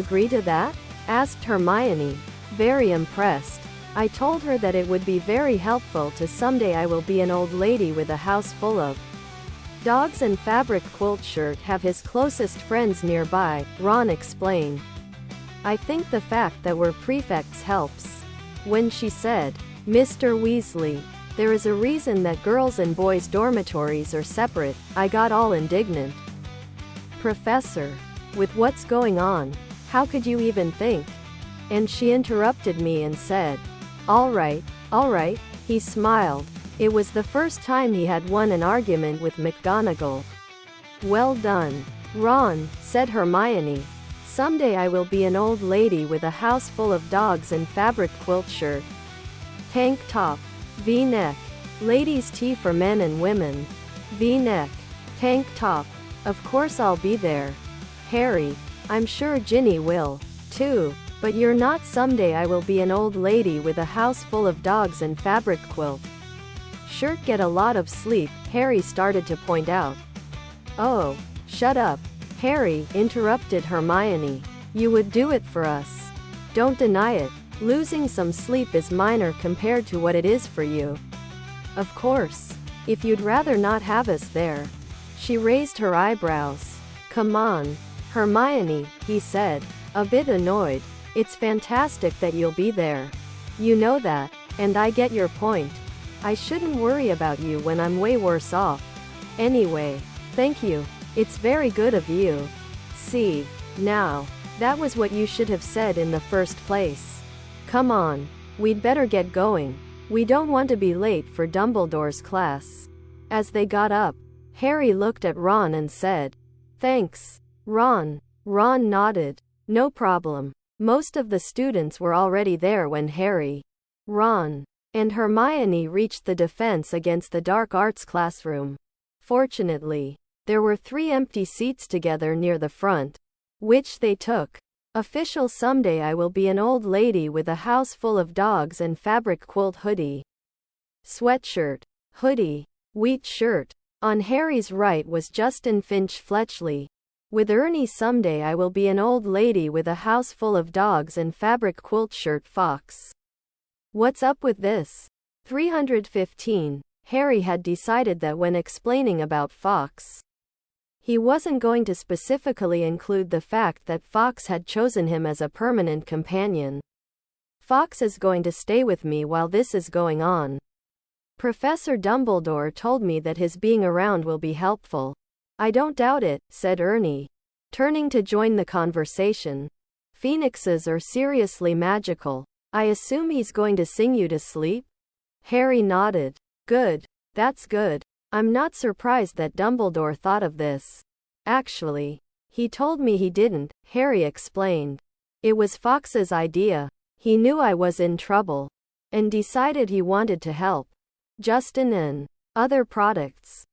agree to that?" asked Hermione, very impressed. "I told her that it would be very helpful to someday I will be an old lady with a house full of dogs and fabric." Quilt shirt have his closest friends nearby, Ron explained. "I think the fact that we're prefects helps." When she said, "Mr. Weasley, there is a reason that girls' and boys' dormitories are separate," I got all indignant. "Professor, with what's going on, how could you even think?" And she interrupted me and said, all right," he smiled. It was the first time he had won an argument with McGonagall. "Well done, Ron," said Hermione. "Someday I will be an old lady with a house full of dogs and fabric." Quilt shirt, tank top, V-neck, ladies' tee for men and women, V-neck, tank top. "Of course I'll be there, Harry. I'm sure Ginny will, too. But you're not." "Someday I will be an old lady with a house full of dogs and fabric." Quilt shirt get a lot of sleep, Harry started to point out. "Oh, shut up, Harry," interrupted Hermione. "You would do it for us. Don't deny it. Losing some sleep is minor compared to what it is for you. Of course, if you'd rather not have us there." She raised her eyebrows. "Come on, Hermione," he said, a bit annoyed. "It's fantastic that you'll be there. You know that, and I get your point. I shouldn't worry about you when I'm way worse off. Anyway, thank you. It's very good of you. See, now, that was what you should have said in the first place. Come on, we'd better get going. We don't want to be late for Dumbledore's class." As they got up, Harry looked at Ron and said, "Thanks, Ron." Ron nodded. "No problem." Most of the students were already there when Harry, Ron, and Hermione reached the Defense Against the Dark Arts classroom. Fortunately, there were 3 empty seats together near the front, which they took. Official: someday I will be an old lady with a house full of dogs and fabric. Quilt hoodie, sweatshirt, hoodie, wheat shirt. On Harry's right was Justin Finch Fletchley, with Ernie: someday I will be an old lady with a house full of dogs and fabric. Quilt shirt Fox. What's up with this? 315. Harry had decided that when explaining about Fox, he wasn't going to specifically include the fact that Fox had chosen him as a permanent companion. "Fox is going to stay with me while this is going on. Professor Dumbledore told me that his being around will be helpful." "I don't doubt it," said Ernie, turning to join the conversation. "Phoenixes are seriously magical. I assume he's going to sing you to sleep?" Harry nodded. "Good. That's good. I'm not surprised that Dumbledore thought of this. Actually, he told me he didn't," Harry explained. "It was Fox's idea. He knew I was in trouble, and decided he wanted to help. Justin and other products.